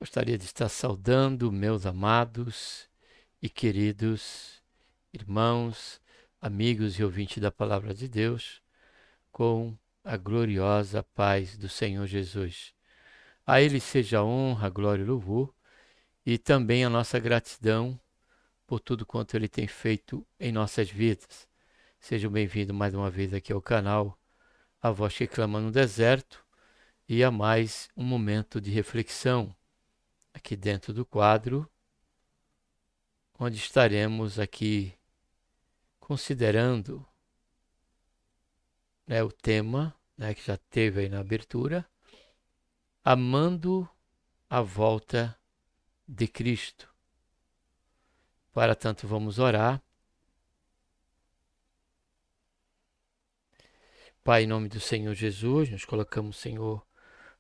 Gostaria de estar saudando meus amados e queridos irmãos, amigos e ouvintes da Palavra de Deus, com a gloriosa paz do Senhor Jesus. A Ele seja a honra, glória e louvor, e também a nossa gratidão por tudo quanto Ele tem feito em nossas vidas. Sejam bem-vindos mais uma vez aqui ao canal A Voz que Clama no Deserto e a mais um momento de reflexão aqui dentro do quadro, onde estaremos aqui considerando, o tema, que já teve aí na abertura, amando a volta de Cristo. Para tanto, vamos orar. Pai, em nome do Senhor Jesus, nos colocamos, Senhor,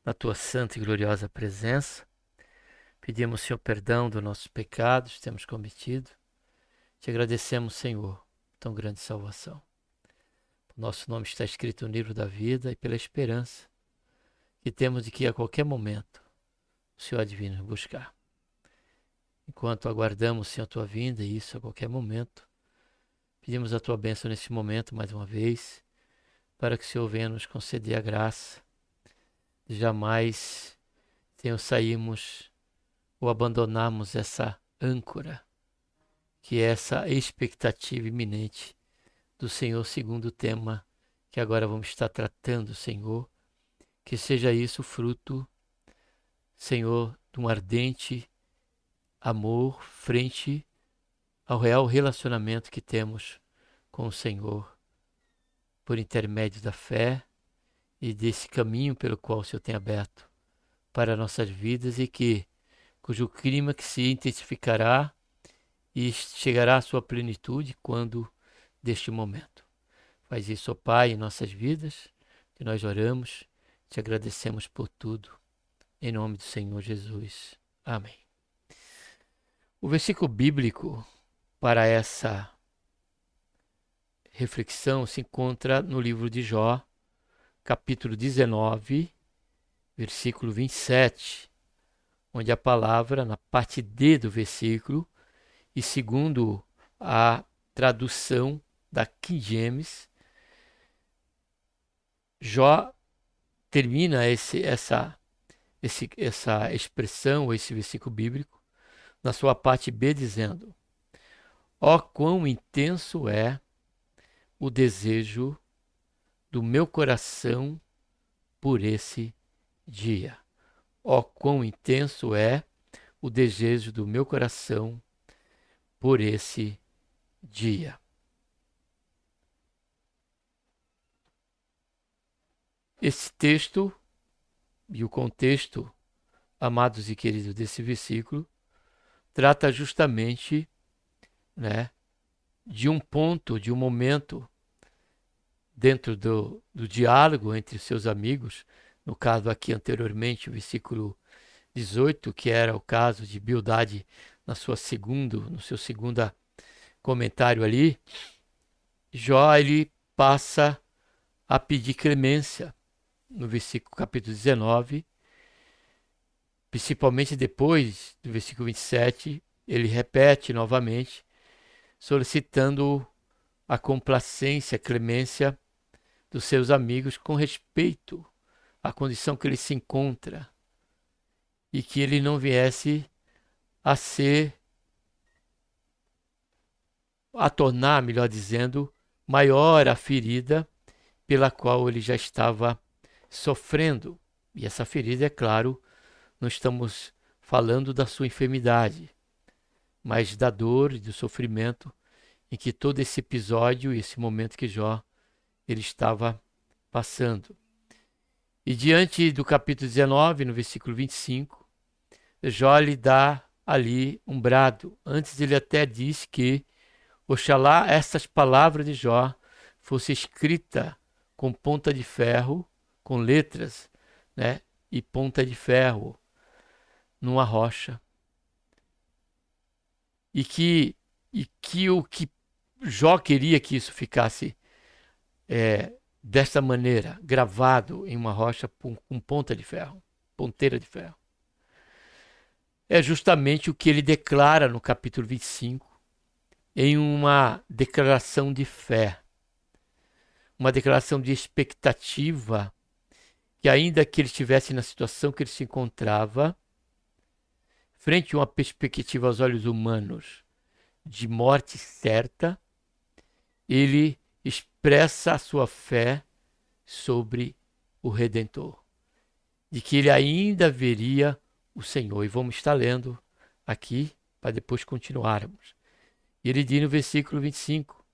na Tua santa e gloriosa presença. Pedimos, Senhor, perdão dos nossos pecados que temos cometido. Te agradecemos, Senhor, tão grande salvação. O nosso nome está escrito no livro da vida e pela esperança que temos de que a qualquer momento o Senhor há de vir nos buscar. Enquanto aguardamos, Senhor, a Tua vinda, e isso a qualquer momento, pedimos a Tua bênção nesse momento mais uma vez, para que o Senhor venha nos conceder a graça de jamais, Senhor, sairmos ou abandonarmos essa âncora, que é essa expectativa iminente do Senhor, segundo o tema que agora vamos estar tratando, Senhor. Que seja isso fruto, Senhor, de um ardente amor frente ao real relacionamento que temos com o Senhor, por intermédio da fé e desse caminho pelo qual o Senhor tem aberto para nossas vidas e cujo clima que se intensificará e chegará à sua plenitude quando deste momento. Faz isso, ó Pai, em nossas vidas, que nós oramos, te agradecemos por tudo, em nome do Senhor Jesus. Amém. O versículo bíblico para essa reflexão se encontra no livro de Jó, capítulo 19, versículo 27, onde a palavra, na parte D do versículo, e segundo a tradução da King James, Jó termina essa expressão, esse versículo bíblico, na sua parte B, dizendo: ó, quão intenso é o desejo do meu coração por esse dia. Ó, quão intenso é o desejo do meu coração por esse dia. Esse texto e o contexto, amados e queridos, desse versículo, trata justamente, de um ponto, de um momento dentro do diálogo entre seus amigos, no caso aqui anteriormente, o versículo 18, que era o caso de Bildade no seu segundo comentário ali. Jó, ele passa a pedir clemência no versículo capítulo 19, principalmente depois do versículo 27, ele repete novamente, solicitando a complacência, a clemência dos seus amigos com respeito à condição que ele se encontra e que ele não viesse a tornar, melhor dizendo, maior a ferida pela qual ele já estava sofrendo. E essa ferida, é claro, não estamos falando da sua enfermidade, mas da dor e do sofrimento em que todo esse episódio e esse momento que Jó ele estava passando. E diante do capítulo 19, no versículo 25, Jó lhe dá ali um brado. Antes ele até diz que oxalá essas palavras de Jó fossem escritas com ponta de ferro, com letras, e ponta de ferro numa rocha. E que o que Jó queria que isso ficasse desta maneira, gravado em uma rocha com ponta de ferro, ponteira de ferro. é justamente o que ele declara no capítulo 25, em uma declaração de fé, uma declaração de expectativa, que ainda que ele estivesse na situação que ele se encontrava, frente a uma perspectiva aos olhos humanos de morte certa, ele expressa a sua fé sobre o Redentor, de que ele ainda veria o Senhor. E vamos estar lendo aqui para depois continuarmos. E ele diz no versículo 25: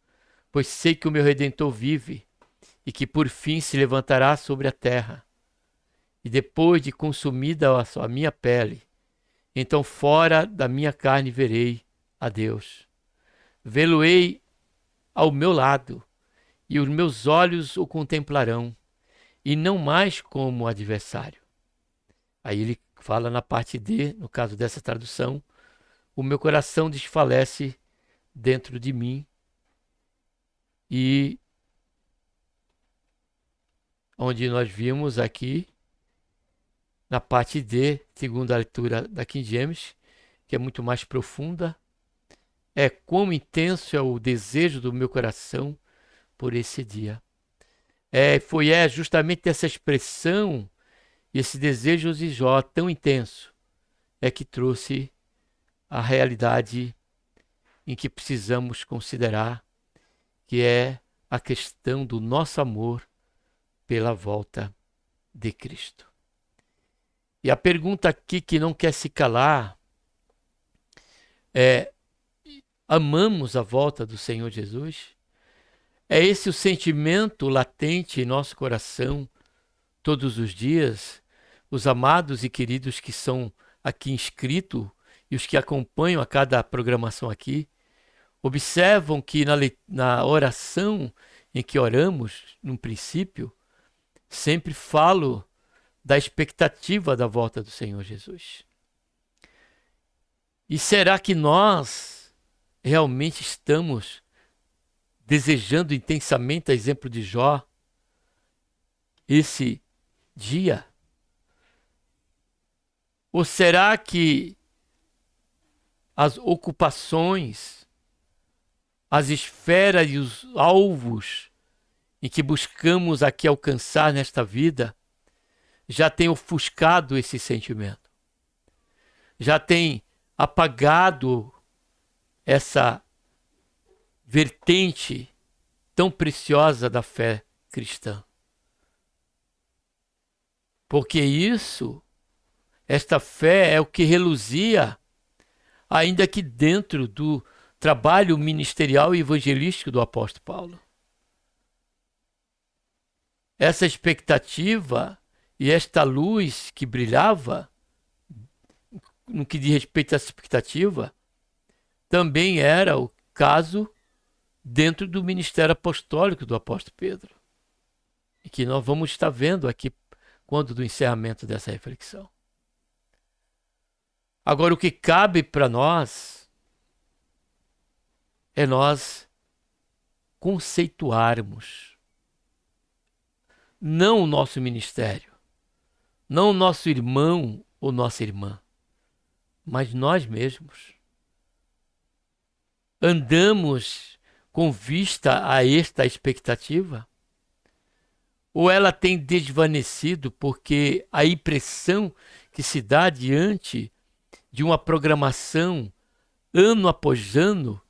pois sei que o meu Redentor vive e que por fim se levantará sobre a terra. E depois de consumida a minha pele, então fora da minha carne verei a Deus. Vê-lo-ei ao meu lado, e os meus olhos o contemplarão, e não mais como adversário. Aí ele fala na parte D, no caso dessa tradução: o meu coração desfalece dentro de mim, e onde nós vimos aqui, na parte D, segundo a leitura da King James, que é muito mais profunda, é quão intenso é o desejo do meu coração por esse dia. Foi justamente essa expressão, esse desejo de Jó tão intenso, que trouxe a realidade em que precisamos considerar, que é a questão do nosso amor pela volta de Cristo. E a pergunta aqui que não quer se calar é: amamos a volta do Senhor Jesus? É esse o sentimento latente em nosso coração todos os dias? Os amados e queridos que são aqui inscritos e os que acompanham a cada programação aqui, observam que na oração em que oramos, no princípio, sempre falo da expectativa da volta do Senhor Jesus. E será que nós realmente estamos desejando intensamente, a exemplo de Jó, esse dia? Ou será que as ocupações, as esferas e os alvos em que buscamos aqui alcançar nesta vida já têm ofuscado esse sentimento? Já têm apagado essa vertente tão preciosa da fé cristã? Porque esta fé é o que reluzia, ainda que dentro do trabalho ministerial e evangelístico do apóstolo Paulo. Essa expectativa e esta luz que brilhava, no que diz respeito à expectativa, também era o caso dentro do ministério apostólico do apóstolo Pedro, e que nós vamos estar vendo aqui quando do encerramento dessa reflexão. Agora, o que cabe para nós é nós conceituarmos não o nosso ministério, não o nosso irmão ou nossa irmã, mas nós mesmos. Andamos com vista a esta expectativa? Ou ela tem desvanecido porque a impressão que se dá diante de uma programação ano após ano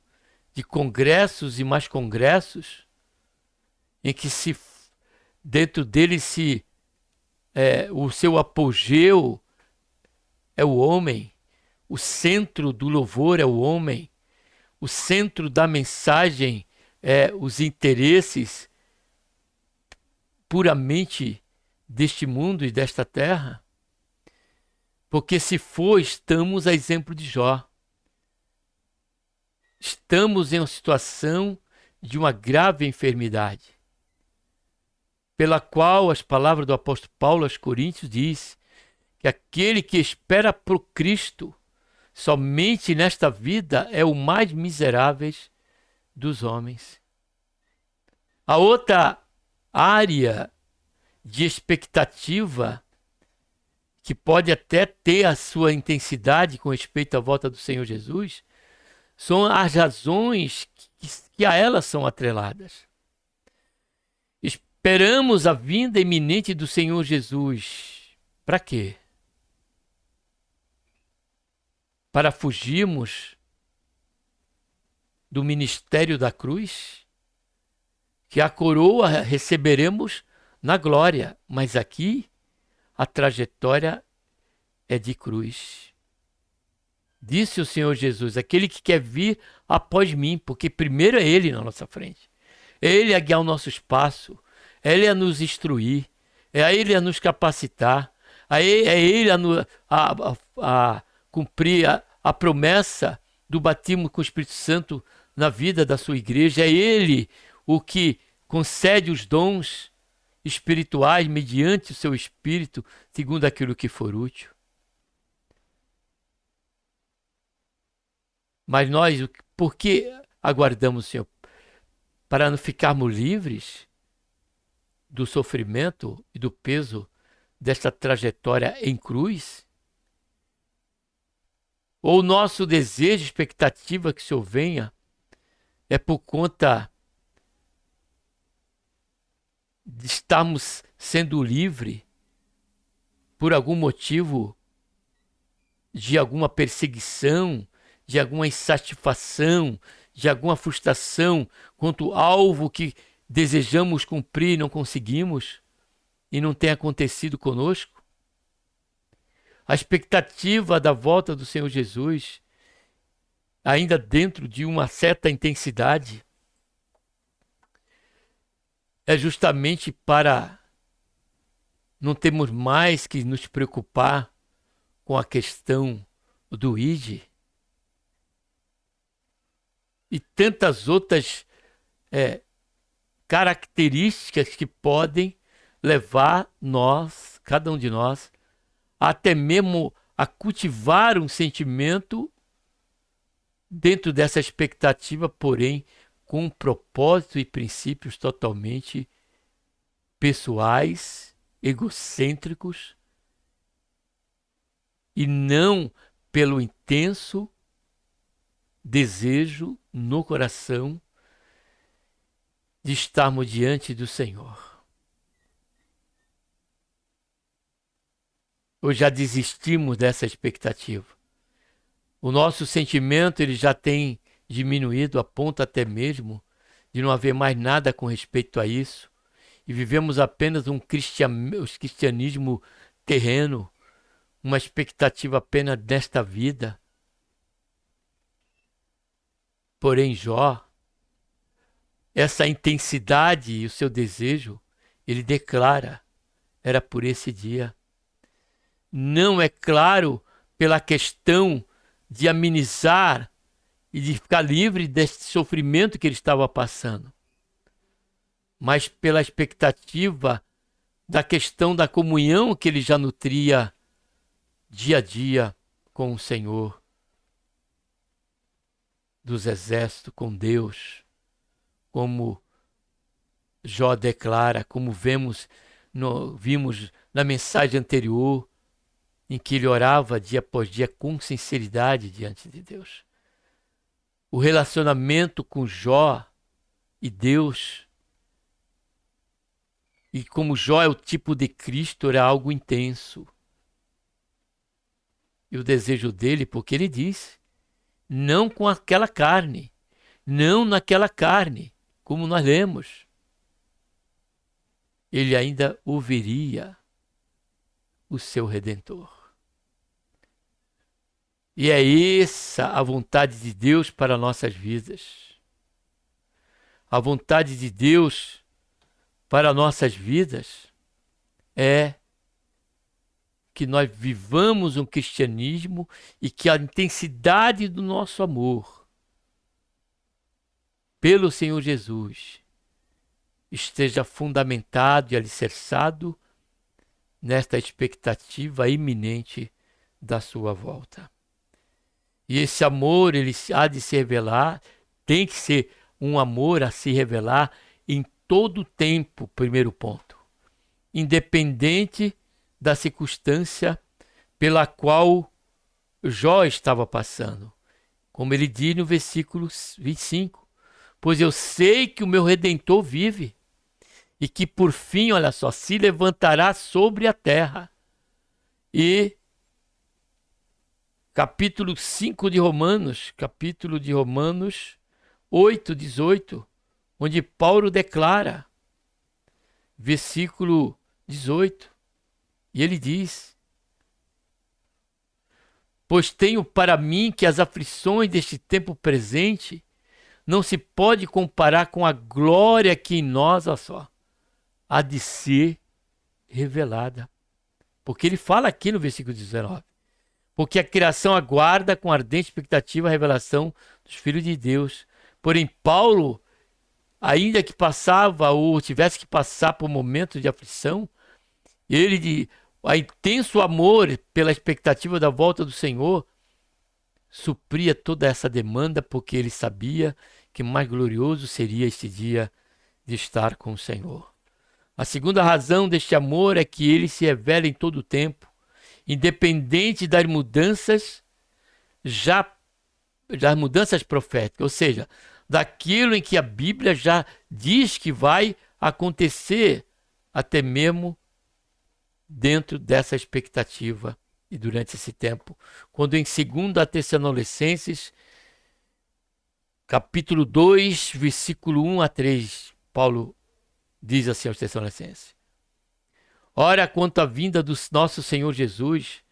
de congressos e mais congressos, em que dentro dele o seu apogeu é o homem, o centro do louvor é o homem, o centro da mensagem é os interesses puramente deste mundo e desta terra? Porque se for, estamos a exemplo de Jó. Estamos em uma situação de uma grave enfermidade, pela qual as palavras do apóstolo Paulo aos Coríntios diz que aquele que espera por Cristo somente nesta vida é o mais miserável dos homens. A outra área de expectativa que pode até ter a sua intensidade com respeito à volta do Senhor Jesus, são as razões que a elas são atreladas. Esperamos a vinda iminente do Senhor Jesus. Para quê? Para fugirmos do ministério da cruz? Que a coroa receberemos na glória, mas aqui a trajetória é de cruz. Disse o Senhor Jesus, aquele que quer vir após mim, porque primeiro é Ele na nossa frente. É Ele a guiar o nosso espaço, é Ele a nos instruir, é Ele a nos capacitar, é Ele a cumprir a promessa do batismo com o Espírito Santo na vida da sua igreja. É Ele o que concede os dons espirituais mediante o seu Espírito, segundo aquilo que for útil. Mas nós, por que aguardamos o Senhor? Para não ficarmos livres do sofrimento e do peso desta trajetória em cruz? Ou o nosso desejo, expectativa que o Senhor venha é por conta de estarmos sendo livres por algum motivo de alguma perseguição, de alguma insatisfação, de alguma frustração quanto ao alvo que desejamos cumprir e não conseguimos e não tem acontecido conosco? A expectativa da volta do Senhor Jesus, ainda dentro de uma certa intensidade, é justamente para não termos mais que nos preocupar com a questão do ID e tantas outras características que podem levar nós, cada um de nós, até mesmo a cultivar um sentimento dentro dessa expectativa, porém com propósito e princípios totalmente pessoais, egocêntricos, e não pelo intenso desejo no coração de estarmos diante do Senhor. Ou já desistimos dessa expectativa? O nosso sentimento ele já tem diminuído a ponto até mesmo de não haver mais nada com respeito a isso, e vivemos apenas um cristianismo terreno, uma expectativa apenas desta vida. Porém, Jó, essa intensidade e o seu desejo, ele declara, era por esse dia. Não é claro pela questão de amenizar e de ficar livre desse sofrimento que ele estava passando, mas pela expectativa da questão da comunhão que ele já nutria dia a dia com o Senhor dos exércitos, com Deus, como Jó declara, como vimos na mensagem anterior, em que ele orava dia após dia com sinceridade diante de Deus. O relacionamento com Jó e Deus, e como Jó é o tipo de Cristo, era algo intenso. E o desejo dele, porque ele disse, não com aquela carne, não naquela carne, como nós lemos. Ele ainda ouviria o seu Redentor. E é essa a vontade de Deus para nossas vidas. A vontade de Deus para nossas vidas é que nós vivamos um cristianismo e que a intensidade do nosso amor pelo Senhor Jesus esteja fundamentado e alicerçado nesta expectativa iminente da sua volta. E esse amor, ele há de se revelar, tem que ser um amor a se revelar em todo o tempo, primeiro ponto. Independente da circunstância pela qual Jó estava passando. Como ele diz no versículo 25: pois eu sei que o meu Redentor vive e que por fim, olha só, se levantará sobre a terra. E capítulo 5 de Romanos, capítulo de Romanos 8:18, onde Paulo declara, versículo 18, e ele diz: pois tenho para mim que as aflições deste tempo presente não se pode comparar com a glória que em nós, olha só, há de ser revelada. Porque ele fala aqui no versículo 19: porque a criação aguarda com ardente expectativa a revelação dos filhos de Deus. Porém, Paulo, ainda que passava ou tivesse que passar por momentos de aflição, ele, a intenso amor pela expectativa da volta do Senhor, supria toda essa demanda, porque ele sabia que mais glorioso seria este dia de estar com o Senhor. A segunda razão deste amor é que ele se revela em todo o tempo, independente das mudanças, das mudanças proféticas, ou seja, daquilo em que a Bíblia já diz que vai acontecer, até mesmo dentro dessa expectativa e durante esse tempo. Quando em 2 Tessalonicenses, capítulo 2, versículo 1 a 3, Paulo diz assim aos Tessalonicenses: ora, quanto à vinda do nosso Senhor Jesus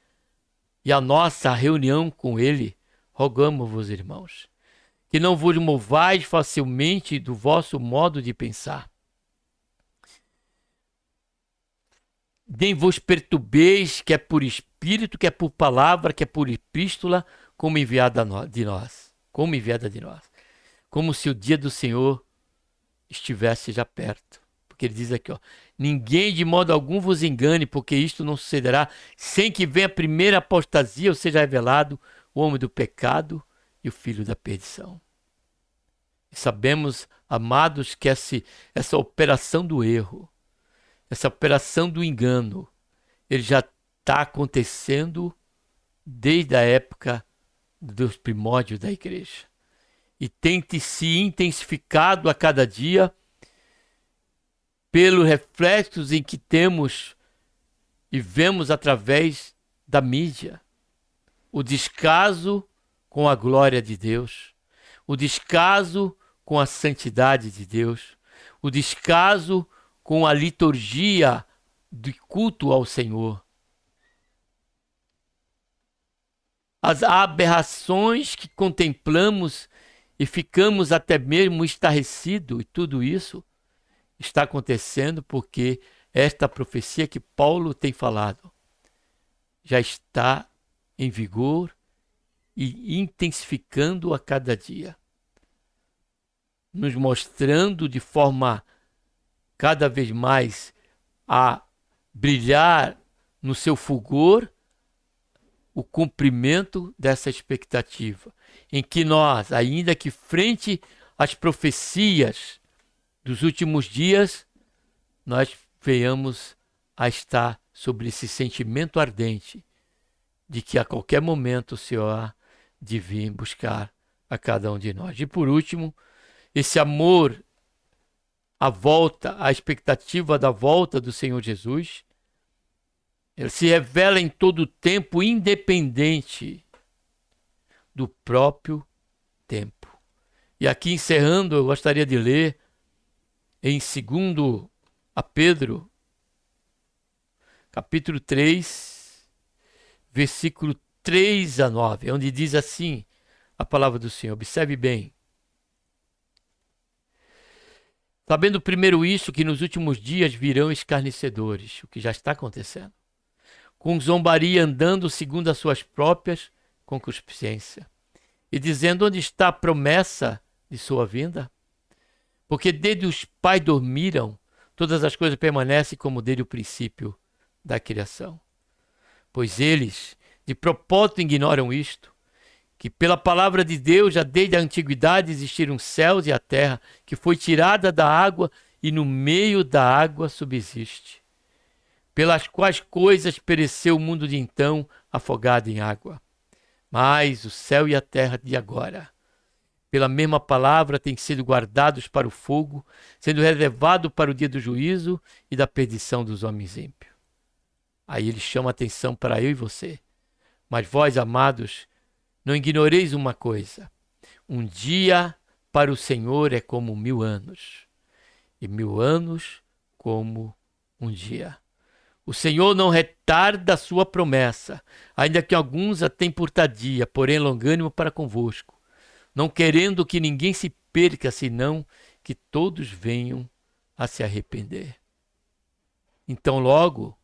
e a nossa reunião com ele, rogamos-vos, irmãos, que não vos movais facilmente do vosso modo de pensar, nem vos perturbeis, quer por espírito, quer por palavra, quer por epístola, como enviada de nós, como se o dia do Senhor estivesse já perto. Porque ele diz aqui, ó: ninguém de modo algum vos engane, porque isto não sucederá sem que venha a primeira apostasia, ou seja, revelado o homem do pecado e o filho da perdição. E sabemos, amados, que essa operação do erro, essa operação do engano, ele já está acontecendo desde a época dos primórdios da igreja. E tem se intensificado a cada dia pelos reflexos em que temos e vemos através da mídia. O descaso com a glória de Deus, o descaso com a santidade de Deus, o descaso com a liturgia de culto ao Senhor. As aberrações que contemplamos e ficamos até mesmo estarrecidos, e tudo isso está acontecendo porque esta profecia que Paulo tem falado já está em vigor e intensificando a cada dia, nos mostrando de forma cada vez mais a brilhar no seu fulgor o cumprimento dessa expectativa, em que nós, ainda que frente às profecias dos últimos dias, nós venhamos a estar sobre esse sentimento ardente de que a qualquer momento o Senhor há de vir buscar a cada um de nós. E por último, esse amor à volta, a expectativa da volta do Senhor Jesus, ele se revela em todo o tempo, independente do próprio tempo. E aqui encerrando, eu gostaria de ler em 2 Pedro, capítulo 3, versículo 3 a 9, onde diz assim a palavra do Senhor. Observe bem. Sabendo primeiro isso, que nos últimos dias virão escarnecedores, o que já está acontecendo, com zombaria, andando segundo as suas próprias concupiscências, e dizendo: onde está a promessa de sua vinda? Porque desde os pais dormiram, todas as coisas permanecem como desde o princípio da criação. Pois eles, de propósito, ignoram isto, que pela palavra de Deus, já desde a antiguidade existiram os céus e a terra, que foi tirada da água e no meio da água subsiste. pelas quais coisas pereceu o mundo de então, afogado em água. Mas o céu e a terra de agora, pela mesma palavra, têm sido guardados para o fogo, sendo reservado para o dia do juízo e da perdição dos homens ímpios. Aí ele chama a atenção para eu e você. Mas vós, amados, não ignoreis uma coisa. Um dia para o Senhor é como 1000 anos, e 1000 anos como um dia. O Senhor não retarda a sua promessa, ainda que alguns a tenham por tardia, porém longânimo para convosco, não querendo que ninguém se perca, senão que todos venham a se arrepender. Então logo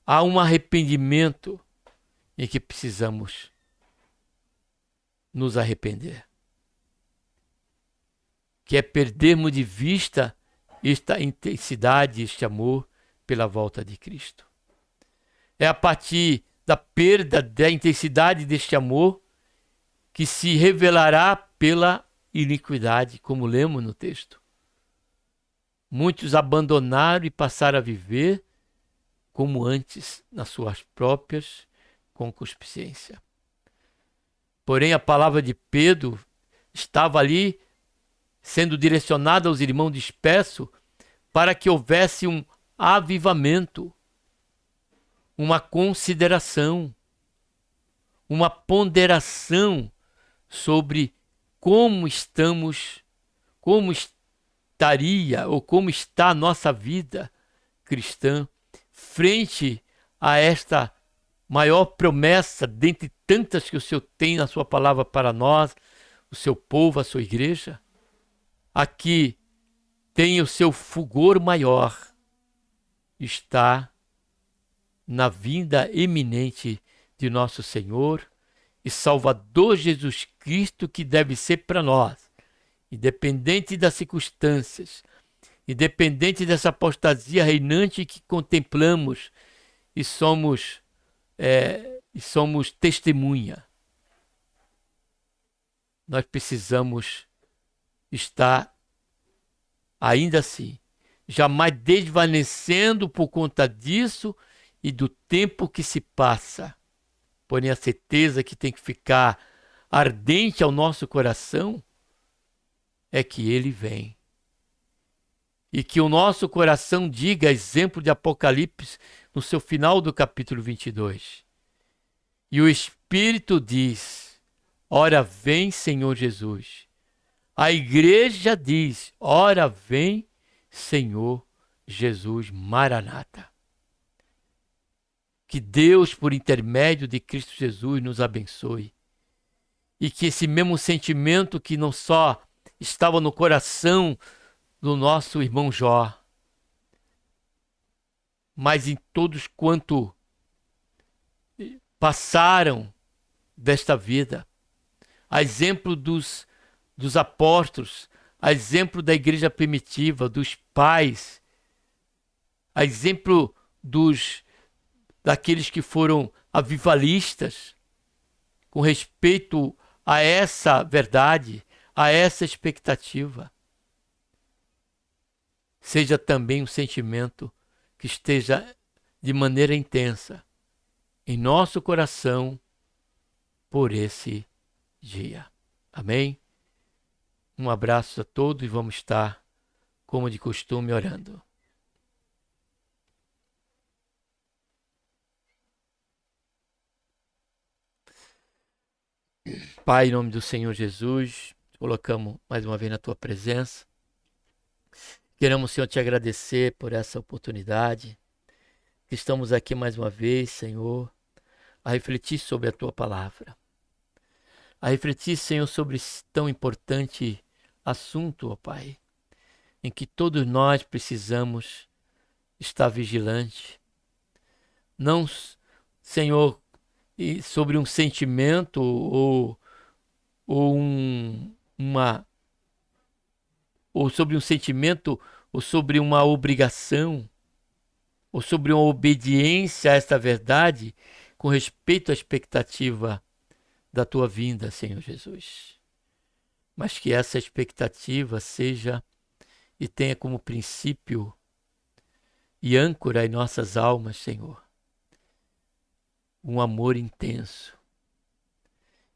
há um arrependimento em que precisamos nos arrepender, que é perdermos de vista esta intensidade, este amor pela volta de Cristo. É a partir da perda da intensidade deste amor que se revelará pela iniquidade, como lemos no texto. Muitos abandonaram e passaram a viver como antes, nas suas próprias concupiscências. Porém, a palavra de Pedro estava ali sendo direcionada aos irmãos dispersos para que houvesse um avivamento, uma consideração, uma ponderação sobre como estamos, como estaria ou como está a nossa vida cristã frente a esta maior promessa dentre tantas que o Senhor tem na sua palavra para nós, o seu povo, a sua igreja. Aqui tem o seu fulgor maior, está na vinda eminente de nosso Senhor e Salvador Jesus Cristo, que deve ser para nós, independente das circunstâncias, independente dessa apostasia reinante que contemplamos e somos testemunha. Nós precisamos estar ainda assim, jamais desvanecendo por conta disso e do tempo que se passa. Porém, a certeza que tem que ficar ardente ao nosso coração é que Ele vem. E que o nosso coração diga, exemplo de Apocalipse, no seu final do capítulo 22. E o Espírito diz, ora vem, Senhor Jesus. A igreja diz, ora vem, Senhor Jesus, Maranata. Que Deus, por intermédio de Cristo Jesus, nos abençoe. E que esse mesmo sentimento que não só estava no coração do nosso irmão Jó, mas em todos quanto passaram desta vida, a exemplo dos apóstolos, a exemplo da igreja primitiva, dos pais, a exemplo daqueles que foram avivalistas, com respeito a essa verdade, a essa expectativa. Seja também um sentimento que esteja de maneira intensa em nosso coração por esse dia. Amém? Um abraço a todos e vamos estar, como de costume, orando. Pai, em nome do Senhor Jesus, colocamos mais uma vez na Tua presença. Queremos, Senhor, Te agradecer por essa oportunidade. Que estamos aqui mais uma vez, Senhor, a refletir sobre a Tua palavra. A refletir, Senhor, sobre esse tão importante assunto, ó Pai, em que todos nós precisamos estar vigilantes. Não, Senhor, sobre um sentimento ou sobre um sentimento ou sobre uma obrigação ou sobre uma obediência a esta verdade com respeito à expectativa da Tua vinda, Senhor Jesus. Mas que essa expectativa seja e tenha como princípio e âncora em nossas almas, Senhor. Um amor intenso.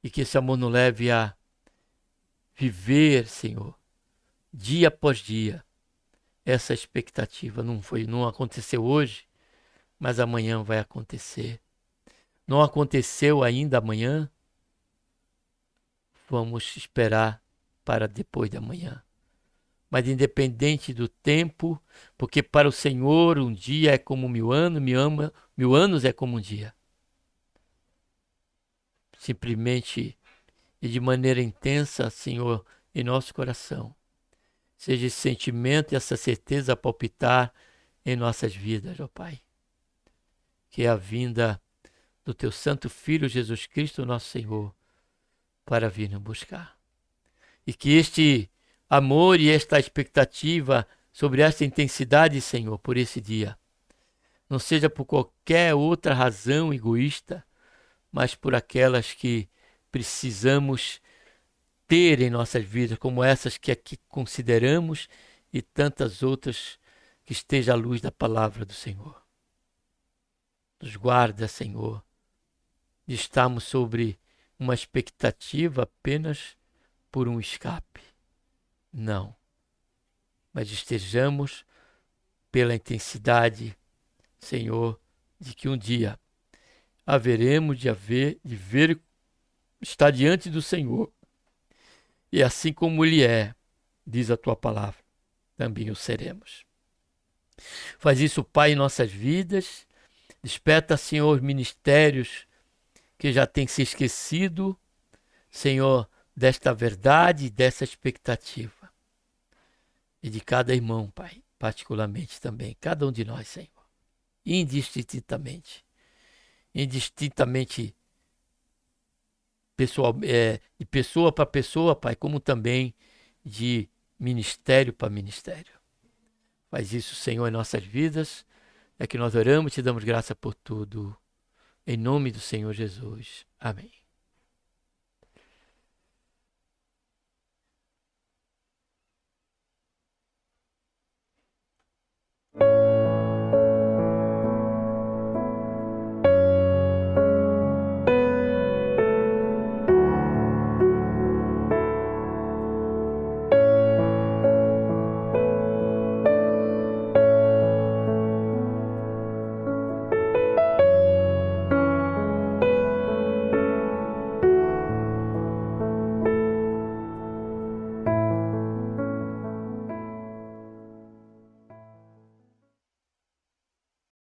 E que esse amor nos leve a viver, Senhor, dia após dia, essa expectativa. Não aconteceu hoje, mas amanhã vai acontecer. Não aconteceu ainda amanhã, vamos esperar para depois de amanhã. Mas independente do tempo, porque para o Senhor um dia é como 1000 anos, 1000 anos é como um dia. Simplesmente e de maneira intensa, Senhor, em nosso coração. Seja esse sentimento e essa certeza a palpitar em nossas vidas, ó Pai. Que é a vinda do Teu Santo Filho Jesus Cristo, nosso Senhor, para vir nos buscar. E que este amor e esta expectativa sobre esta intensidade, Senhor, por esse dia, não seja por qualquer outra razão egoísta, mas por aquelas que precisamos ter em nossas vidas, como essas que aqui consideramos e tantas outras que esteja à luz da palavra do Senhor. Nos guarda, Senhor, de estarmos sobre uma expectativa apenas por um escape. Não. Mas estejamos pela intensidade, Senhor, de que um dia haveremos de ver, estar diante do Senhor. E assim como Ele é, diz a Tua palavra, também o seremos. Faz isso, Pai, em nossas vidas. Desperta, Senhor, os ministérios que já têm se esquecido, Senhor, desta verdade, dessa expectativa. E de cada irmão, Pai, particularmente também, cada um de nós, Senhor, indistintamente, pessoal, de pessoa para pessoa, Pai, como também de ministério para ministério. Faz isso, Senhor, em nossas vidas. É que nós oramos e te damos graça por tudo. Em nome do Senhor Jesus. Amém.